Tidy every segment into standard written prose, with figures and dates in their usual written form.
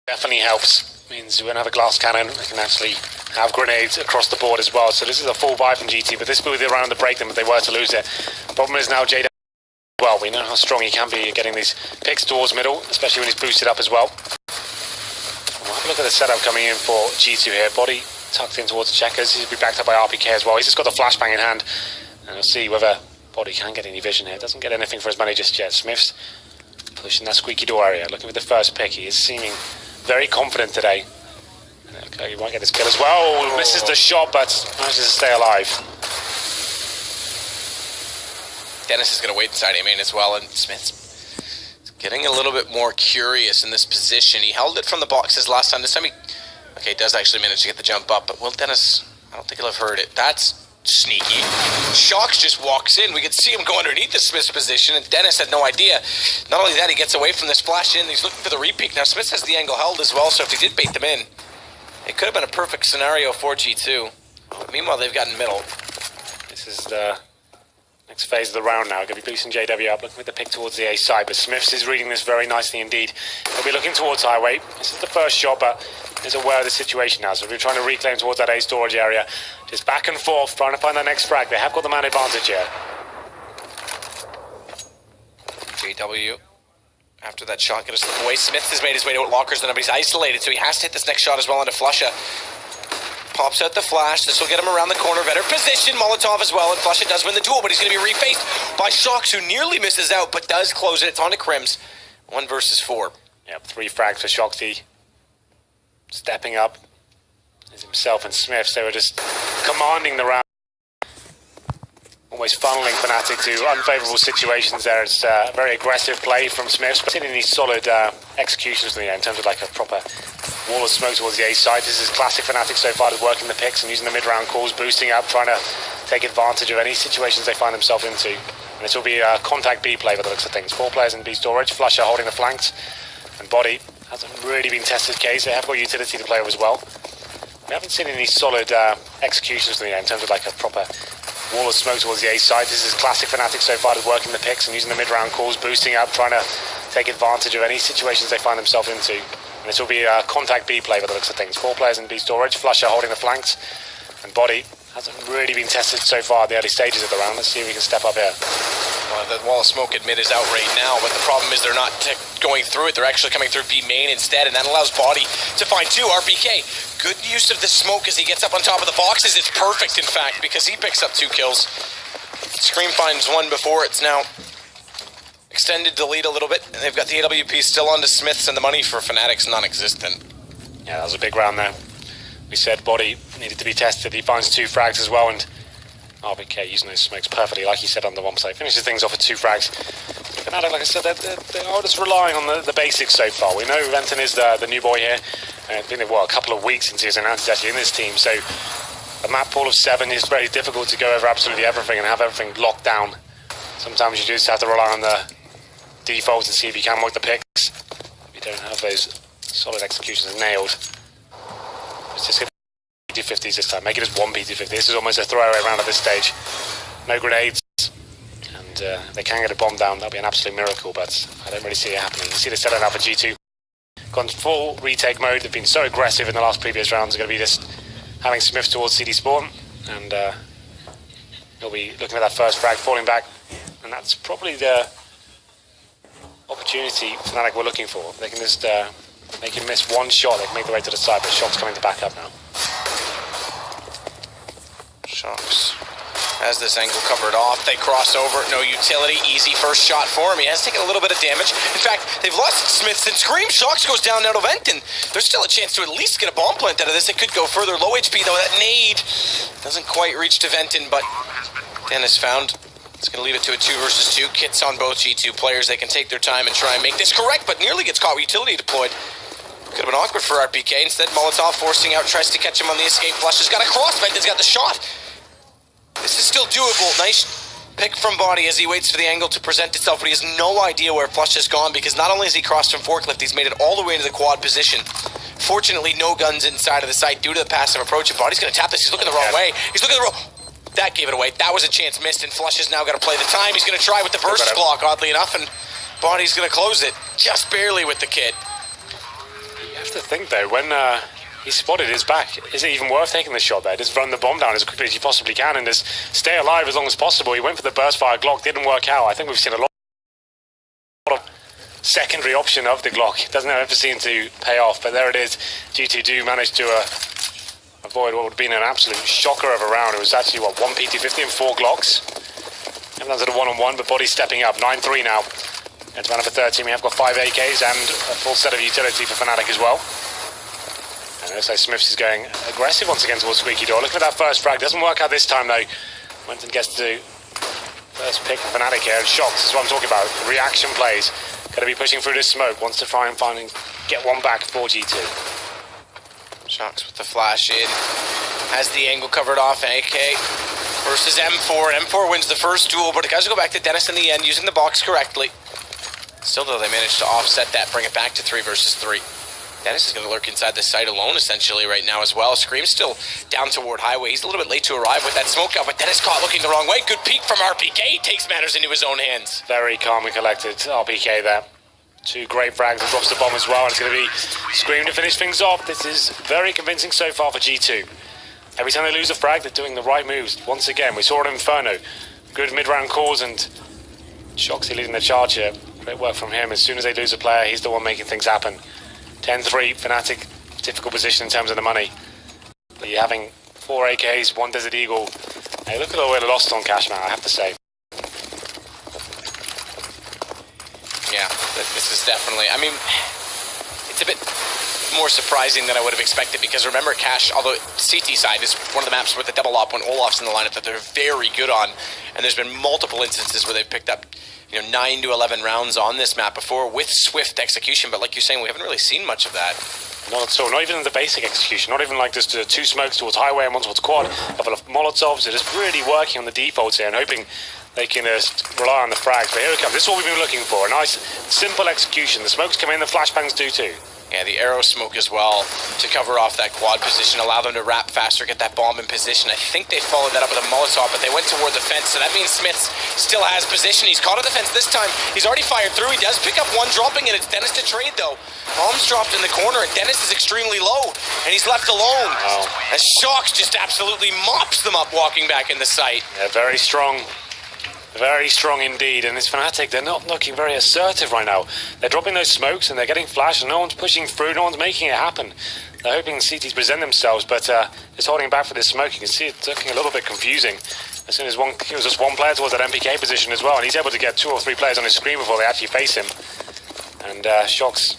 Definitely helps. Means we're going to have a glass cannon. We can actually have grenades across the board as well. So this is a full buy from GT, but this will be the round to break them if they were to lose it. Problem is now JW, well, we know how strong he can be getting these picks towards middle, especially when he's boosted up as well. We'll have a look at the setup coming in for G2 here. Body tucked in towards the checkers. He'll be backed up by RPK as well. He's just got the flashbang in hand. And we'll see whether Body can get any vision here. Doesn't get anything for his money just yet. Smith's pushing that squeaky door area, looking for the first pick. He is seeming very confident today. Okay, he might get this kill as well. Misses the shot, but manages to stay alive. Dennis is going to wait inside A main as well, and Smith's getting a little bit more curious in this position. He held it from the boxes last time. This time he does actually manage to get the jump up, but will Dennis, I don't think he'll have heard it. That's sneaky. Shocks just walks in. We could see him go underneath the Smith's position, and Dennis had no idea. Not only that, he gets away from this flash in. He's looking for the repeat. Now Smith has the angle held as well, so if he did bait them in, it could have been a perfect scenario for G2. Meanwhile, they've gotten middle. This is the next phase of the round now. Going to be boosting JW up, looking with the pick towards the A side, but Smiths is reading this very nicely indeed. He'll be looking towards highway. This is the first shot, but is aware of the situation now, so we're trying to reclaim towards that A storage area. Just back and forth, trying to find that next frag. They have got the man advantage here. JW, after that shot, gonna slip away. Smith has made his way to lockers, but he's isolated, so he has to hit this next shot as well into Flusha. Pops out the flash. This will get him around the corner. Better position. Molotov as well, and Flusha does win the duel, but he's going to be refaced by Shocks, who nearly misses out, but does close it. It's on to Crims. 1 versus 4. Yep, 3 frags for Shoxy. Stepping up is himself and Smiths. They were just commanding the round. Almost funneling Fnatic to unfavourable situations there. It's a very aggressive play from Smiths, but hitting these solid executions in terms of like a proper wall of smoke towards the A side. This is classic Fnatic so far, is working the picks and using the mid-round calls, boosting up, trying to take advantage of any situations they find themselves into. And this will be a contact B play by the looks of things. 4 players in B storage, Flusha holding the flanks, and Body hasn't really been tested case. They have got utility to play with as well. We haven't seen any solid executions in terms of like a proper wall of smoke towards the A side. This is classic Fnatic so far, is working the picks and using the mid-round calls, boosting up, trying to take advantage of any situations they find themselves into. And this will be a contact B play by the looks of things. 4 players in B storage, Flusha holding the flanks, and Body hasn't really been tested so far at the early stages of the round. Let's see if we can step up here. Well, the wall of smoke at mid is out right now, but the problem is they're not going through it. They're actually coming through B main instead, and that allows Body to find 2. RPK, good use of the smoke as he gets up on top of the boxes. It's perfect, in fact, because he picks up 2 kills. Scream finds 1 before. It's now extended the lead a little bit, and they've got the AWP still on to Smiths, and the money for Fnatic's non-existent. Yeah, that was a big round there. We said Body needed to be tested. He finds 2 frags as well, and RBK using those smokes perfectly, like he said on the one side. Finishes things off with 2 frags. Fnatic, like I said, they are just relying on the basics so far. We know Venton is the new boy here. It's been, a couple of weeks since he was announced actually in this team, so a map pool of 7 is very difficult to go over absolutely everything and have everything locked down. Sometimes you just have to rely on the defaults and see if you can work the picks. If you don't have those solid executions nailed. Let's just hit P250s this time. Make it as 1 P250. This is almost a throwaway round at this stage. No grenades. And they can get a bomb down. That'll be an absolute miracle, but I don't really see it happening. You see the setup now for G2. Gone full retake mode. They've been so aggressive in the last previous rounds. They're going to be just having Smith towards CD spawn. And he'll be looking at that first frag, falling back. And that's probably the opportunity Fnatic were looking for. They can just make him miss 1 shot. They can make their way to the side, but Shocks coming to back up now. Shocks has this angle covered off. They cross over. No utility. Easy first shot for him. He has taken a little bit of damage. In fact, they've lost Smiths and Scream. Shocks goes down out of Venton. There's still a chance to at least get a bomb plant out of this. It could go further. Low HP though. That nade doesn't quite reach to Venton, but Dennis found. It's going to leave it to a 2 versus 2. Kits on both G2 players. They can take their time and try and make this correct, but nearly gets caught with utility deployed. Could have been awkward for RPK. Instead, Molotov forcing out, tries to catch him on the escape. Flush has got a cross. Venton's got the shot. This is still doable. Nice pick from Body as he waits for the angle to present itself, but he has no idea where Flush has gone, because not only has he crossed from forklift, he's made it all the way into the quad position. Fortunately, no guns inside of the site due to the passive approach. And Body's going to tap this. He's looking the wrong way. He's looking the wrong... That gave it away. That was a chance missed, and Flush has now got to play the time. He's going to try with the versus block, oddly enough, and Body's going to close it just barely with the kit. have to think though, when he spotted his back, is it even worth taking the shot there? Just run the bomb down as quickly as you possibly can and just stay alive as long as possible. He went for the burst fire Glock, didn't work out. I think we've seen a lot of secondary option of the Glock. It doesn't ever seem to pay off, but there it is. G2 do manage to avoid what would have been an absolute shocker of a round. It was actually, what, 1 PT50 and 4 Glocks. Everyone's at a one-on-one, but Body's stepping up. 9-3 now. It's round number 13. We have got 5 AKs and a full set of utility for Fnatic as well. And it looks like Smiths is going aggressive once again towards Squeaky Door. Look at that first frag. Doesn't work out this time though. Wenton gets to first pick for Fnatic here, and Shocks is what I'm talking about. Reaction plays. Going to be pushing through this smoke. Wants to try and get one back for G2. Shocks with the flash in. Has the angle covered off. AK versus M4. M4 wins the first duel, but it does go back to Dennis in the end, using the box correctly. Still though, they managed to offset that, bring it back to 3 versus 3. Dennis is going to lurk inside the site alone essentially right now as well. Scream's still down toward Highway. He's a little bit late to arrive with that smoke out, but Dennis caught looking the wrong way. Good peek from RPK. Takes matters into his own hands. Very calm and collected, RPK there. 2 great frags and drops the bomb as well, and it's going to be Scream to finish things off. This is very convincing so far for G2. Every time they lose a frag, they're doing the right moves. Once again, we saw it in Inferno. Good mid-round calls, and Shoxy leading the charge here. Great work from him. As soon as they lose a player, he's the one making things happen. 10-3, Fnatic, difficult position in terms of the money. But you're having 4 AKs, 1 Desert Eagle. Hey, look at the way they lost on Cashman, I have to say. Yeah, this is definitely, I mean, it's a bit more surprising than I would have expected, because remember Cash, although CT side is one of the maps with the double op when Olaf's in the lineup that they're very good on, and there's been multiple instances where they've picked up 9 to 11 rounds on this map before with swift execution, but like you're saying, we haven't really seen much of that. Not at all, not even in the basic execution, not even like just 2 smokes towards Highway and 1 towards Quad, a couple of Molotovs. They're just really working on the defaults here and hoping they can rely on the frags. But here it comes, this is what we've been looking for, a nice simple execution. The smokes come in, the flashbangs do too. Yeah, the arrow smoke as well to cover off that quad position, allow them to wrap faster, get that bomb in position. I think they followed that up with a Molotov, but they went toward the fence, so that means Smiths still has position. He's caught at the fence this time. He's already fired through. He does pick up 1, dropping it. It's Dennis to trade, though. Bomb's dropped in the corner, and Dennis is extremely low, and he's left alone. Oh. As Shocks just absolutely mops them up walking back in the site. Yeah, very strong. Very strong indeed, and this Fnatic, they're not looking very assertive right now. They're dropping those smokes and they're getting flash and no one's pushing through, no one's making it happen. They're hoping CTs present themselves, but it's holding back for this smoke. You can see it's looking a little bit confusing. As soon as it was just 1 player towards that MPK position as well, and he's able to get 2 or 3 players on his screen before they actually face him. And Shocks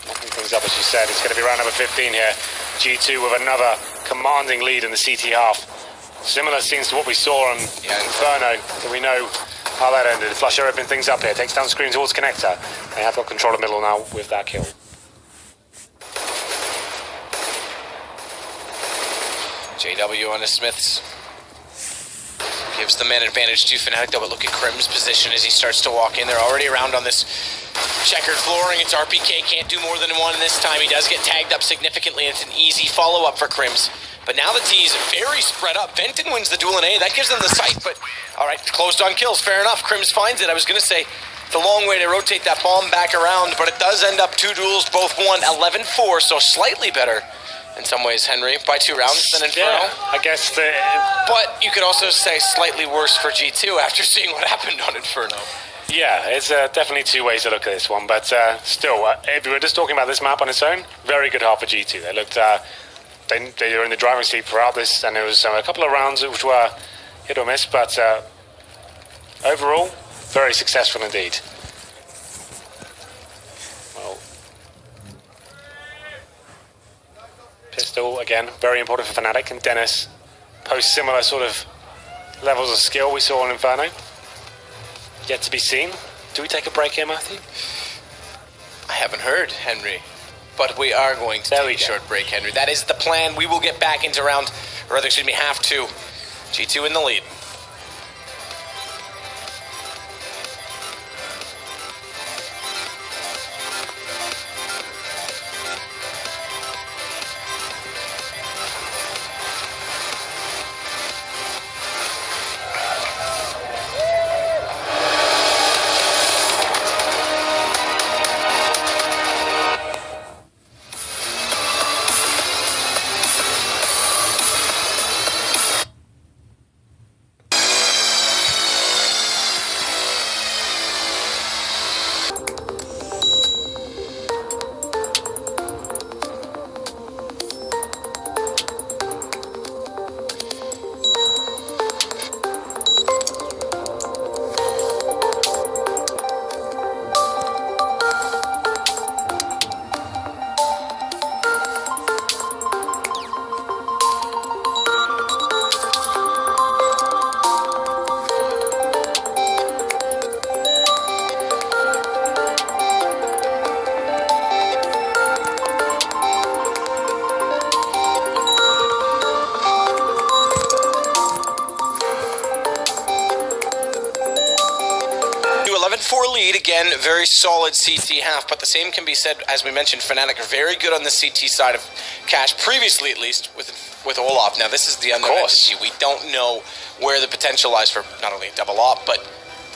knocking things up, as you said. It's going to be round number 15 here. G2 with another commanding lead in the CT half. Similar scenes to what we saw on Inferno, so we know how that ended. Flusher opening things up here, takes down Screen towards Connector. They have got control of middle now with that kill. JW on his Smiths. Gives the man advantage to Fnatic, though, but look at Crim's position as he starts to walk in. They're already around on this checkered flooring. It's RPK, can't do more than 1 this time. He does get tagged up significantly. It's an easy follow-up for Crims. But now the T is very spread up. Venton wins the duel in A. That gives them the site, but all right, closed on kills. Fair enough. Crims finds it. I was going to say it's a long way to rotate that bomb back around, but it does end up 2 duels, both won 11-4, so slightly better in some ways, Henry, by 2 rounds than Inferno. Yeah, I guess but you could also say slightly worse for G2 after seeing what happened on Inferno. Yeah, it's definitely 2 ways to look at this one, but still, if we were just talking about this map on its own, very good half for G2. They looked... They were in the driving seat throughout this, and there was a couple of rounds which were hit or miss, but overall, very successful indeed. Well, pistol, again, very important for Fnatic, and Dennis posts similar sort of levels of skill we saw on Inferno. Yet to be seen. Do we take a break here, Matthew? I haven't heard, Henry. But we are going to take a short break, Henry. That is the plan. We will get back into half 2. G2 in the lead. Agreed, again, very solid CT half, but the same can be said, as we mentioned, Fnatic are very good on the CT side of Cash, previously at least, with Olaf. Now, this is the unknown entity. We don't know where the potential lies for not only a double op, but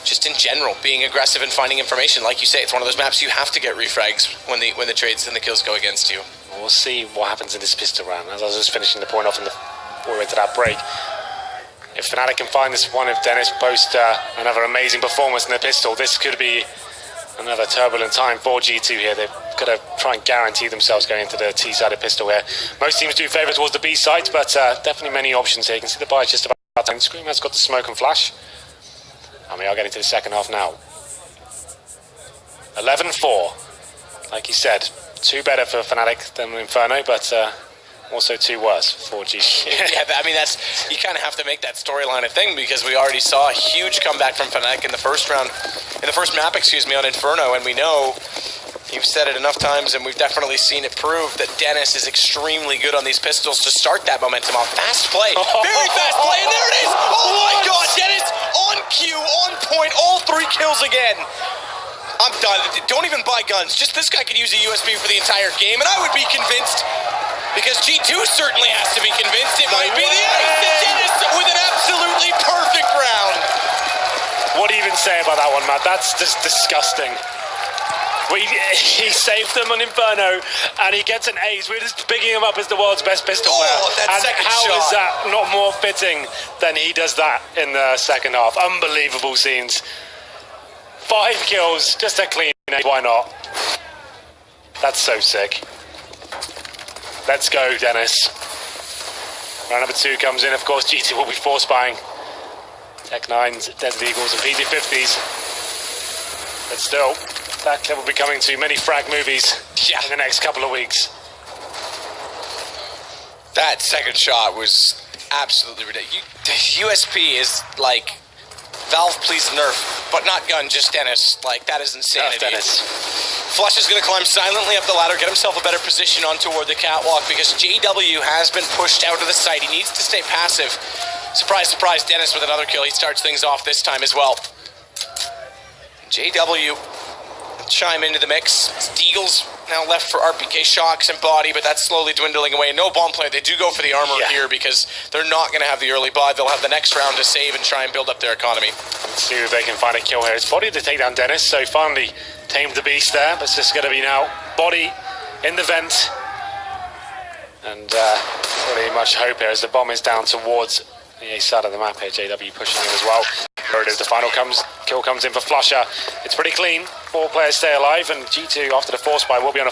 just in general, being aggressive and finding information. Like you say, it's one of those maps you have to get refrags when the trades and the kills go against you. We'll see what happens in this pistol round. As I was just finishing the point off before we went to that break. If Fnatic can find this one, if Dennis posts another amazing performance in the pistol, this could be another turbulent time for G2 here. They've got to try and guarantee themselves going into the T-sided pistol here. Most teams do favour towards the B side, but definitely many options here. You can see the buy just about time. Scream has got the smoke and flash. And we are getting to the second half now. 11-4. Like you said, 2 better for Fnatic than Inferno, but also 2 worse for G2. Yeah, I mean, you kind of have to make that storyline a thing, because we already saw a huge comeback from Fnatic in the first round, in the first map, on Inferno, and we know, you've said it enough times, and we've definitely seen it prove that Dennis is extremely good on these pistols to start that momentum off. Fast play, very fast play, and there it is! Oh my god, Dennis on cue, on point, all 3 kills again. I'm done. Don't even buy guns. Just this guy could use a USB for the entire game, and I would be convinced, because G2 certainly has to be convinced it might be the ace to Dennis with an absolutely perfect round. What do you even say about that one, Matt? That's just disgusting. He saved them on Inferno, and he gets an ace. We're just picking him up as the world's best pistol player. That second how shot. Is that not more fitting than he does that in the second half? Unbelievable scenes. 5 kills, just a clean ace. Why not? That's so sick. Let's go, Dennis. Round number 2 comes in. Of course, G2 will be force buying Tech 9s, Desert Eagles, and PZ50s. But still, that clip will be coming to many frag movies in the next couple of weeks. That second shot was absolutely ridiculous. USP is like, Valve, please nerf, but not gun, just Dennis. Like, that is insanity. Dennis. Flush is going to climb silently up the ladder, get himself a better position on toward the catwalk, because JW has been pushed out of the site. He needs to stay passive. Surprise, surprise, Dennis with another kill. He starts things off this time as well. JW chime into the mix. Deagle's now left for RPK shocks and body, but that's slowly dwindling away. No bomb play. They do go for the armor here, because they're not going to have the early buy. They'll have the next round to save and try and build up their economy. Let's see if they can find a kill here. It's body to take down Dennis, so finally tamed the beast there. But it's just going to be now body in the vent. And really much hope here as the bomb is down towards the A side of the map here. JW pushing in as well. There it is, the final kill comes in for Flusher. It's pretty clean. 4 players stay alive, and G2 after the force buy will be on a